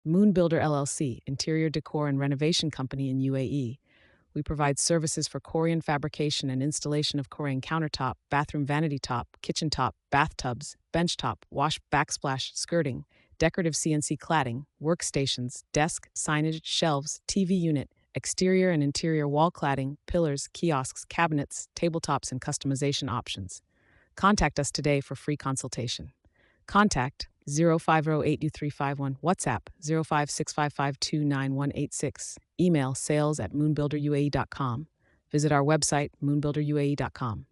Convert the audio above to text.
Moon Builder LLC, interior decor and renovation company in UAE. We provide services for Corian fabrication and installation of Corian countertop, bathroom vanity top, kitchen top, bathtubs, bench top, wash backsplash, skirting, decorative CNC cladding, workstations, desk, signage, shelves, TV unit, exterior and interior wall cladding, pillars, kiosks, cabinets, tabletops, and customization options. Contact us today for free consultation. Contact 0508231, WhatsApp 05655299186, email sales@moonbuilderuae.com. Visit our website, moonbuilderuae.com.